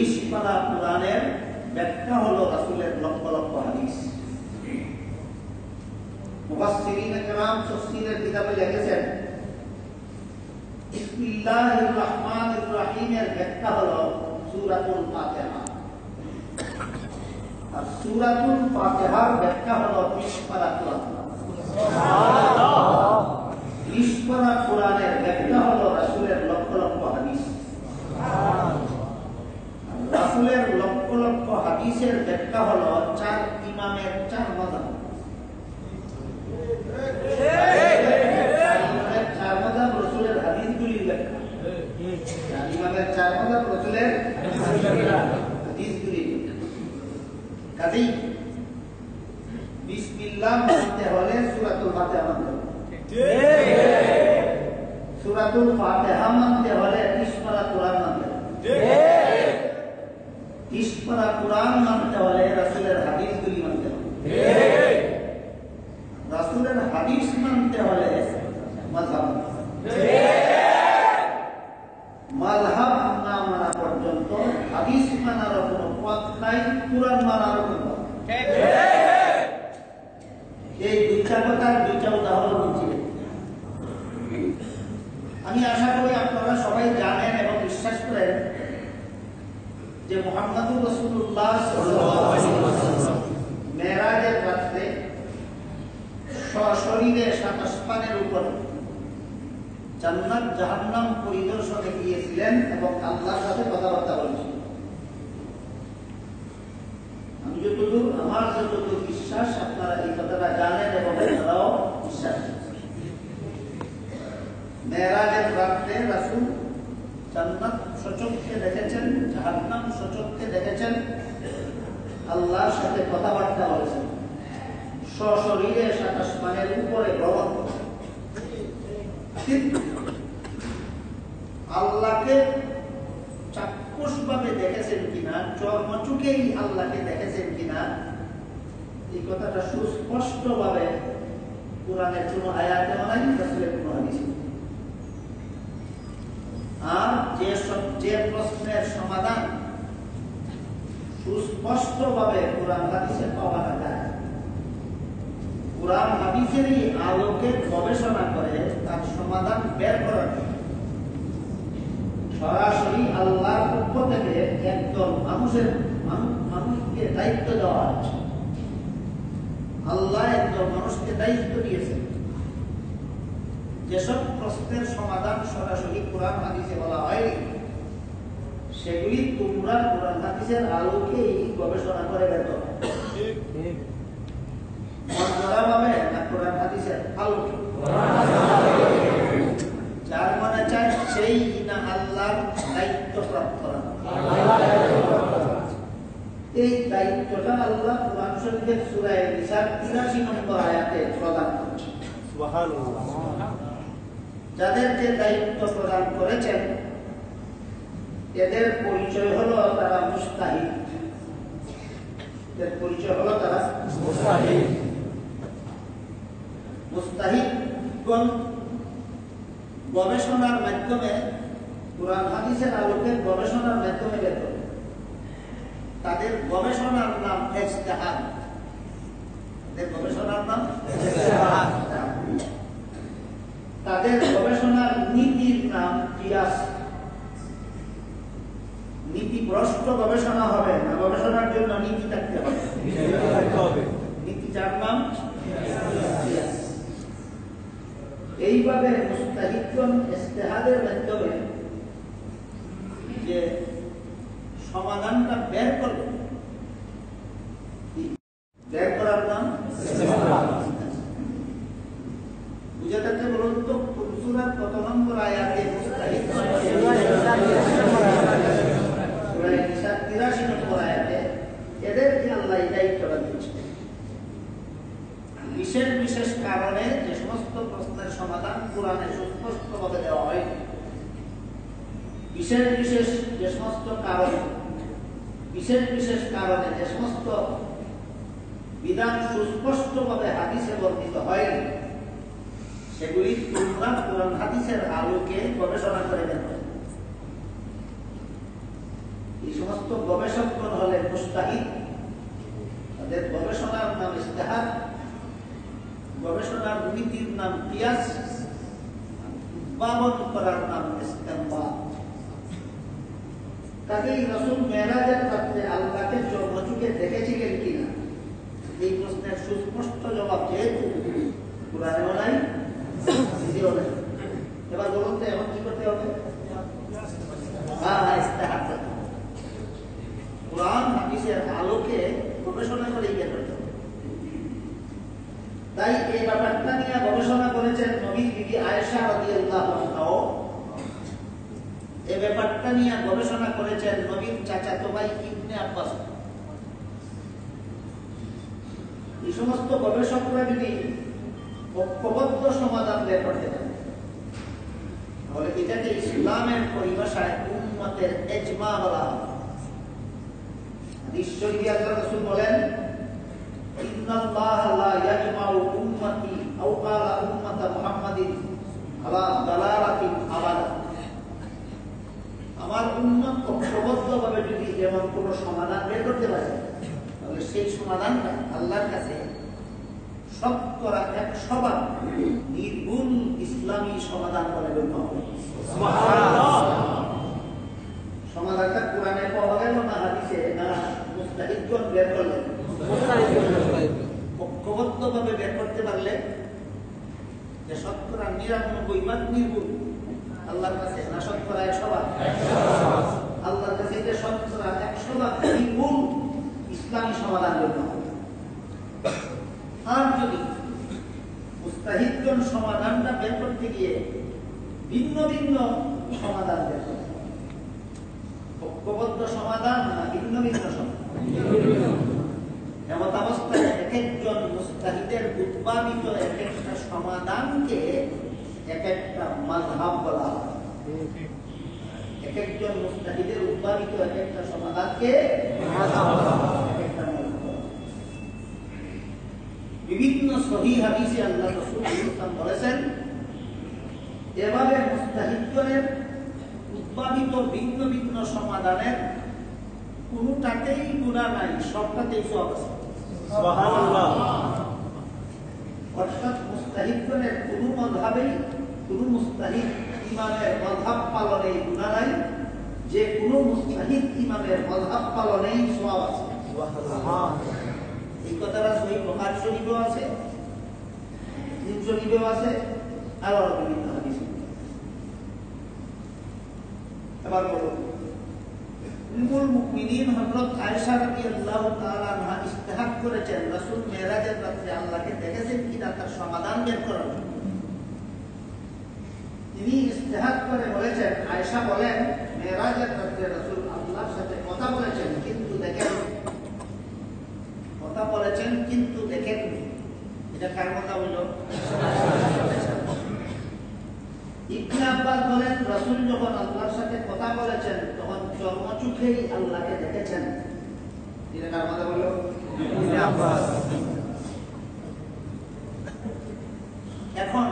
20 পারা কোরআনের ব্যাখ্যা হলো রাসূলের লক্ষ লক্ষ হাদিস। মুফাসসিরিন کرام তাফসীরের কিতাবে লিখেছেন বিসমিল্লাহির রহমানির রহিমের ব্যাখ্যা হলো সূরাতুল ফাতিহা। আর সূরাতুল ফাতিহার ব্যাখ্যা হলো 20 পারা কোরআন। সুবহানাল্লাহ। 20 পারা কোরআনের ব্যাখ্যা হলো রাসূলের লক্ষ লক্ষ হাদিস। রাসূলের লক্ষ লক্ষ হাদিসের ব্যাখ্যা হলো 4 ইমামের 4 মাযহাব। চার মাযহাব রাসূলের হাদিসগুলির ব্যাখ্যা। ইমামের 4 মাযহাব রাসূলের হাদিসগুলির। কাজেই বিসমিল্লাহ বলতে হলে সূরাতুল ফাতিহা মানতে হবে। সূরাতুল ফাতিহা মানতে হলে 30 পারা কোরআন মানতে হবে। 30 পারা কোরআন মানতে হলে রাসূলের হাদিসগুলি মানতে হবে। রাসূলের হাদিস মানতে হলে মাযহাব। মাযহাব না মানা পর্যন্ত হাদিস মানার কোনো পথ নাই, কোরআন মানার কোনো পথ নাই। এই দুইটা কথার দুইটা উদাহরণ দিচ্ছি। আমি আশা করি আপনারা সবাই জানেন এবং বিশ্বাস করেন যে মুহাম্মদুর রাসূলুল্লাহ সাল্লাল্লাহু আলাইহি ওয়াসাল্লাম মেরাজের রাতে সশরীরে 7 আসমানের উপর জান্নাত জাহান্নাম পরিদর্শনে গিয়েছিলেন এবং আল্লাহর সাথে কথাবার্তা বলেছিলেন। আমি যতদূর আমার যতদূর বিশ্বাস আপনারা এই কথাটা জানেন এবং আপনারাও বিশ্বাস করেন। মেরাজের রাতে রাসূল জান্নাত সচক্ষে দেখেছেন, জাহান্নাম সচক্ষে দেখেছেন, আল্লাহর সাথে কথাবার্তা বলেছেন, সশরীরে 7 আসমানের উপরে ভ্রমণ করেছেন। আল্লাহকে চাক্ষুষভাবে দেখেছেন কিনা, চর্মচুকেই আল্লাহকে দেখেছেন কিনা, এই কথাটা সুস্পষ্টভাবে কোরআনের কোনো আয়াতে নাই, রাসূলের কোনো হাদিসে। আর যে প্রশ্নের সমাধান সুস্পষ্টভাবে কোরআন হাদিসে পাওয়া যায়, কোরআন হাদিসেরই আলোকে গবেষণা করে তার সমাধান বের করার জন্য সরাসরি আল্লাহর পক্ষ থেকে একজন মানুষকে দায়িত্ব দেওয়া হচ্ছে। আল্লাহ একজন মানুষকে দায়িত্ব দিয়েছেন যেসব প্রশ্নের সমাধান সরাসরি কোরআন হাদিসে বলা হয়নি, সেগুলি তোমরা কোরআন হাদিসের আলোকেই গবেষণা করে বের করো। কোরআন হাদিসের আলোকে, যার মানে চাই সেই না আল্লাহর দায়িত্ব প্রাপ্ত। এই দায়িত্বটা আল্লাহ কোরআন শরীফের সূরা নিসার 83 নম্বর আয়াতে প্রদান করেছেন। সুবহানাল্লাহ। যাদেরকে দায়িত্ব প্রদান করেছেন এদের পরিচয় হলো তারা মুস্তাহিদ। এদের পরিচয় হলো তারা মুস্তাহিদ। মুস্তাহিদগণ গবেষণার মাধ্যমে, কোরআন হাদিসের আলোকে গবেষণার মাধ্যমে বের করে। তাদের গবেষণার নাম ইজতিহাদ। তাদের গবেষণার নাম ইজতিহাদ। তাদের গবেষণার নীতির নাম কিয়াস। নীতিভ্রষ্ট গবেষণা হবে না, গবেষণার জন্য নীতি থাকতে হবে। নীতি যার নাম কিয়াস। এইভাবে মুস্তাহিদগণ ইজতিহাদের মাধ্যমে যে সমাধানটা বের করবে, বের করার নাম ইজতিহাদ। বুঝে থাকতে বলুন তো সূরা কত নম্বর আয়াতে মুস্তাহিদগণ সূরা নিসা 83 নম্বর আয়াতে এদেরকে আল্লাহ দায়িত্বটা দিয়েছেন। বিশেষ বিশেষ কারণে যে সমস্ত প্রশ্নের সমাধান কোরআনে সুস্পষ্টভাবে দেওয়া হয়, বিশেষ বিশেষ যে সমস্ত কারণে যে সমস্ত বিধান সুস্পষ্টভাবে হাদিসে বর্ণিত হয়, সেগুলি তোমরা কোরআন হাদিসের আলোকে গবেষণা করে বের করো। এই সমস্ত গবেষকগণ হলেন মুজতাহিদ, তাদের গবেষণার নাম ইজতিহাদ, গবেষণার নীতির নাম কিয়াস, উদ্ভাবন করার নাম ইস্তেমবাত। কাজেই রাসূল মেরাজের রাতে আল্লাহকে চোখে দেখেছিলেন কিনা এই প্রশ্নের সুস্পষ্ট জবাব যেহেতু কুরআনেও নাই, হাদিসেও নাই। এবার বলুন তো এখন কি করতে হবে? ইজতিহাদ করতে হবে। কুরআন হাদিসের আলোকে গবেষণা করে ইয়ে করতে হবে। তাই এই ব্যাপারটা নিয়ে গবেষণা করেছেন নবী বিবি আয়েশা রাদিয়াল্লাহু আনহা। এই ব্যাপারটা নিয়ে গবেষণা করেছেন নবীর চাচাতো ভাই ইবনে আব্বাস। এই সমস্ত গবেষকরা যদি ঐক্যবদ্ধ সমাধান বের করতে পারে তাহলে এটাকে ইসলামের পরিভাষায় উম্মতের ইজমা বলা হয়। হাদিস শরীফে আল্লাহ রাসূল বলেন, ইন্নাল্লাহা লা ইয়াজমাউ উম্মতি আও ক্বালা উম্মাতা মুহাম্মাদিন আলা দালালাতিন আবাদা। আমার উম্মত ঐক্যবদ্ধভাবে যদি এমন কোন সমাধান বের করতে পারে তাহলে সেই সমাধানটা আল্লাহর কাছে শতকরা 100 নির্ভুল ইসলামী সমাধান বলে গণ্য হবে। সুবহানাল্লাহ। সমাধানটা কোরআনে পাওয়া গেল না হাদিসে, না মুজতাহিদগণ বের করলেন? ঐক্যবদ্ধভাবে বের করতে পারলে যে শতকরা 99 নির্ভুল আল্লাহর কাছে, না শতকরা 100? আল্লাহর কাছে যে শতকরা 100 নির্ভুল ইসলামী সমাধান গণ্য হবে। আর যদি মুজতাহিদগণ সমাধানটা বের করতে গিয়ে ভিন্ন ভিন্ন সমাধান বের করে, ঐক্যবদ্ধ সমাধান না ভিন্ন ভিন্ন সমাধান, এমত অবস্থায় এক একজন মুজতাহিদের উদ্ভাবিত এক একটা সমাধানকে এক একটা মাযহাব বলা হয়। এক একজন মুজতাহিদের উদ্ভাবিত এক একটা সমাধানকে মাযহাব বলা হয়। বিভিন্ন সহিহ হাদিসে আল্লাহ রাসূল সাল্লাল্লাহু বলেছেন, এভাবে মুজতাহিদগণের উদ্ভাবিত ভিন্ন ভিন্ন সমাধানের কোনটাতেই গুনাহ নাই, সবটাতেই সওয়াব আছে। সুবহানাল্লাহ। অর্থাৎ মুজতাহিদগণের কোন মাযহাবেই কোন মুজতাহিদ ইমামের মাযহাব পালনে গুনাহ নাই, যে কোন মুজতাহিদ ইমামের মাযহাব পালনেই সওয়াব আছে। সুবহানাল্লাহ। এই কথাটা সহিহ বুখারী শরীফেও আছে, মুসলিম শরীফেও আছে, আর বিভিন্ন হাদিসে। এবার বলুন, উম্মুল মুমিনিন হযরত আয়েশা রাদিয়াল্লাহু তাআলা আনহা ইজতিহাদ করেছেন রাসূল মেরাজের রাতে আল্লাহকে দেখেছেন কিনা তার সমাধান বের করার জন্য। তিনি ইজতিহাদ করে বলেছেন, আয়েশা বলেন, মেরাজের রাতে রাসূল আল্লাহর সাথে কথা বলেছেন কিন্তু দেখেন, কথা বলেছেন কিন্তু দেখেননি। এটা কার কথা হলো? ইবনে আব্বাস বলেন, রাসূল যখন আল্লাহর সাথে কথা বলেছেন তখন চর্মচোখেই আল্লাহকে দেখেছেন। এটা কার কথা হলো? ইবনে আব্বাস। এখন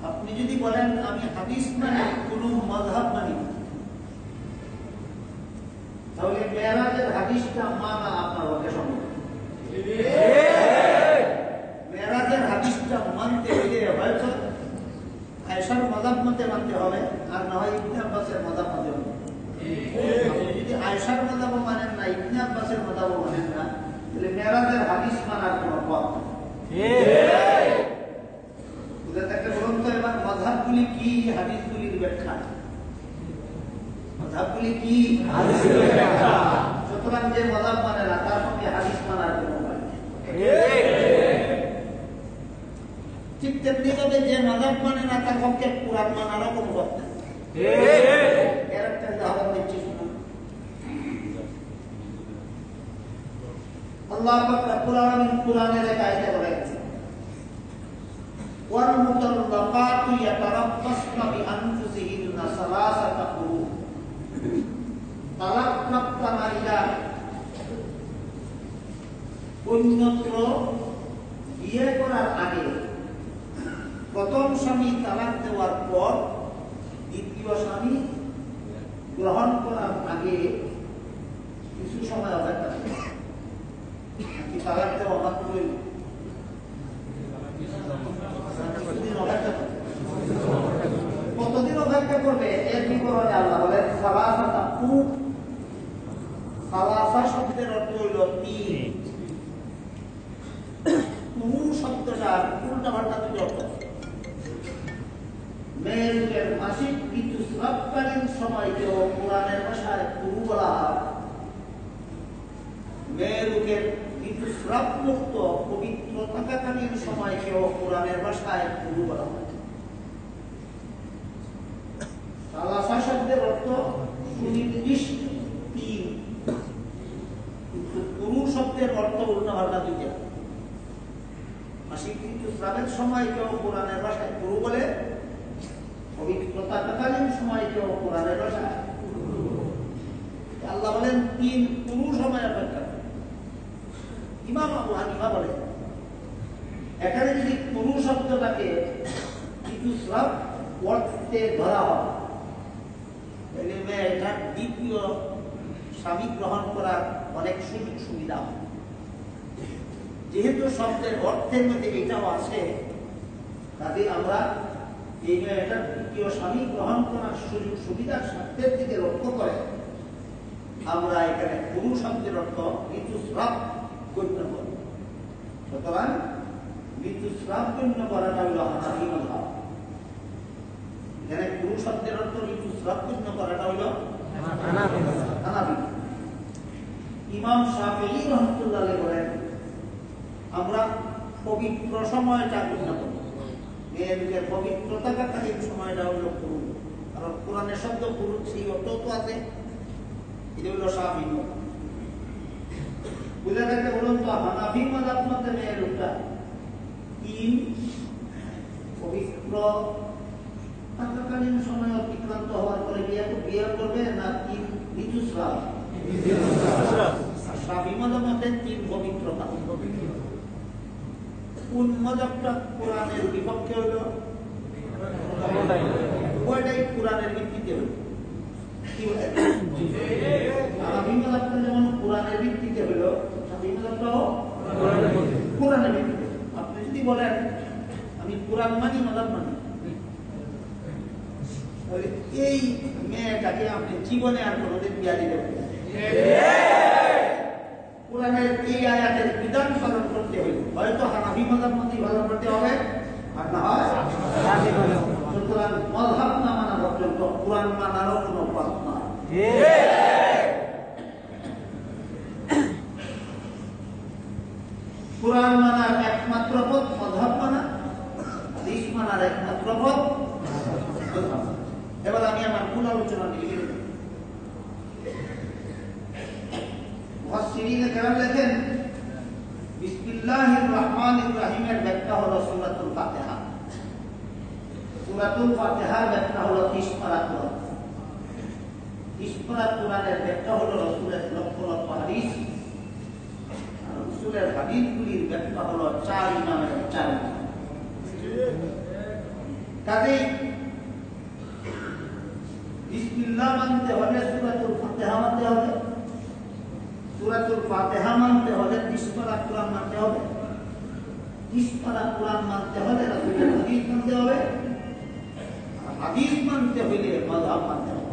আপনি যদি বলেন আমি হাদিস মানি, কোন মাযহাব মানি, তাহলে মেরাজের হাদিসটা মানা আপনার পক্ষে সম্ভব? মেরাজের হাদিসটা মানতে হলে হয়তো আয়েশার মাযহাব মতে মানতে হবে, আর না হয় ইবনে আব্বাসের মাযহাব মতে হবে। যদি আয়েশার মাযহাবও মানেন না, ইবনে আব্বাসের মাযহাবও মানেন না, তাহলে মেরাজের হাদিস মানার কোনো পথ নেই। বুঝে থাকলে বলুন তো এবার মাযহাবগুলি কি, হাদিসগুলির ব্যাখ্যা। মাযহাবগুলি কি? হাদিসগুলির ব্যাখ্যা। সুতরাং যে মাযহাব মানে না তার সঙ্গে হাদিস মানার কোনো উপায় নেই। ঠিক তেমনি ভাবে যে মাযহাব মানে না তার পক্ষে কুরআন মানারও কোনো পথ নেই। এর একটা উদাহরণ দিচ্ছি শুনুন। আল্লাহ পাক রব্বুল আলামিন কুরআনের এক আয়াতে বলেছেন, ওয়াল মুতাল্লাকাতু ইয়াতারাব্বাসনা বিআনফুসিহিন্না সালাসাতা কুরু। তালাক প্রাপ্ত নারীরা অন্যত্র বিয়ে করার আগে প্রথম স্বামী তালাক দেওয়ার পর দ্বিতীয় স্বামী গ্রহণ করার আগে কতদিন অপেক্ষা করবে এর বিবরণে আল্লাহ বলেন সালাসাতা পুরুষ। সালাসা শব্দের অর্থ হইল তিন। পুরুষ শব্দটার উল্টা পাল্টা দুটি অর্থ। মেয়েদের মাসিক ঋতুস্রাবকালীন সময়কেও কোরআনের ভাষায় পুরু বলা হয়। মেয়েদের ঋতুস্রাব মুক্ত পবিত্র থাকাকালীন সময়কেও কোরআনের ভাষায় পুরু বলা হয়। সালাসা শব্দের অর্থ সুনির্দিষ্ট তিন, কিন্তু পুরুষ শব্দের অর্থ উল্টা পাল্টা দুইটা। মাসিক ঋতুস্রাবের সময়কেও কোরআনের ভাষায় পুরু বলে, পবিত্রতা থাকালীন সময়কেও কোরআনের ভাষায়। আল্লাহ বলেন তিন পুরু সময় অপেক্ষা। ইমাম আবু হানিফা বলেন এখানে যদি পুরু শব্দটাকে ঋতুস্রাব অর্থে ধরা হয় তাহলে এটা দ্বিতীয় স্বামী গ্রহণ করার অনেক সুযোগ সুবিধা হয়। যেহেতু শব্দের অর্থের মধ্যে এটাও আছে, কাজে আমরা এই মেয়েটা দ্বিতীয় স্বামী গ্রহণ করার সুযোগ সুবিধার স্বার্থের দিকে লক্ষ্য করে আমরা এখানে পুরু শব্দের অর্থ ঋতুস্রাব গণ্য করি। সুতরাং ঋতুস্রাব গণ্য করাটা হল হানাফি মাযহাব। এখানে পুরু শব্দের অর্থ ঋতুস্রাব গণ্য করাটা হল হানাফি। ইমাম শাফিঈ রাহমাতুল্লাহ আলাইহি বলেন আমরা পবিত্র সময়টা গণ্য করি। মেয়েদের পবিত্রতা থাকাকালীন সময়টা হলো পুরু, কারণ কোরআনের শব্দ পুরু সেই অর্থ তো আছে। এটা হলো শাফিঈ মত। বুঝে থাকতে বলুন তো হানাফি মাযহাব মতে মেয়েটা তিন পবিত্র থাকাকালীন সময় অতিক্রান্ত হওয়ার পরে বিয়ে করবে না তিন ঋতুস্রাব? শাফিঈ মাযহাব মতে তিন পবিত্রতা। কোন মাযহাবটা কোরআনের বিপক্ষে হলো? ওইটাই কোরআনের ভিত্তিতে হলো। কি বলে? শাফিঈ মাযহাবটা যেমন কোরআনের ভিত্তিতে হলো, শাফিঈ মাযহাবটাও কোরআনের ভিত্তিতে। আপনি যদি বলেন আমি কোরআন মানি মাযহাব মানি, তাহলে এই মেয়েটাকে আপনি জীবনে আর কোনোদিন বিয়া দিতে পারবেন না। কোরআনের এই আয়াতের বিধান পালন করতে হলে হয়তো হানাফি মাযহাব মতে পালন করতে হবে, আর না হয় শাফিঈ মাযহাব। সুতরাং মাযহাব না মানা পর্যন্ত কোরআন মানারও কোনো পথ নাই। কোরআন মানার একমাত্র পথ মাযহাব মানা, হাদিস মানার একমাত্র পথ। এবার আমি আমার মূল আলোচনা নিয়ে গেলাম। মুফাসসিরিনে কেরাম লেখেন বিসমিল্লাহির রহমানির রহিমের ব্যাখ্যা হলো সূরাতুল ফাতিহা। সূরাতুল ফাতিহার ব্যাখ্যা হলো 30 পারা কোরআন। 30 পারা কোরআনের ব্যাখ্যা হলো রাসূলের লক্ষ লক্ষ হাদিস। আর রাসূলের হাদিসগুলির ব্যাখ্যা হলো 4 ইমামের 4। কাজেই বিসমিল্লাহ মানতে হলে সূরাতুল ফাতিহা মানতে হবে, সূরাতুল ফাতিহা মানতে হলে 30 পারা কোরআন মানতে হবে, 30 পারা কোরআন মানতে হলে রাসূলের হাদিস মানতে হবে, আর হাদিস মানতে হলে মাযহাব মানতে হবে।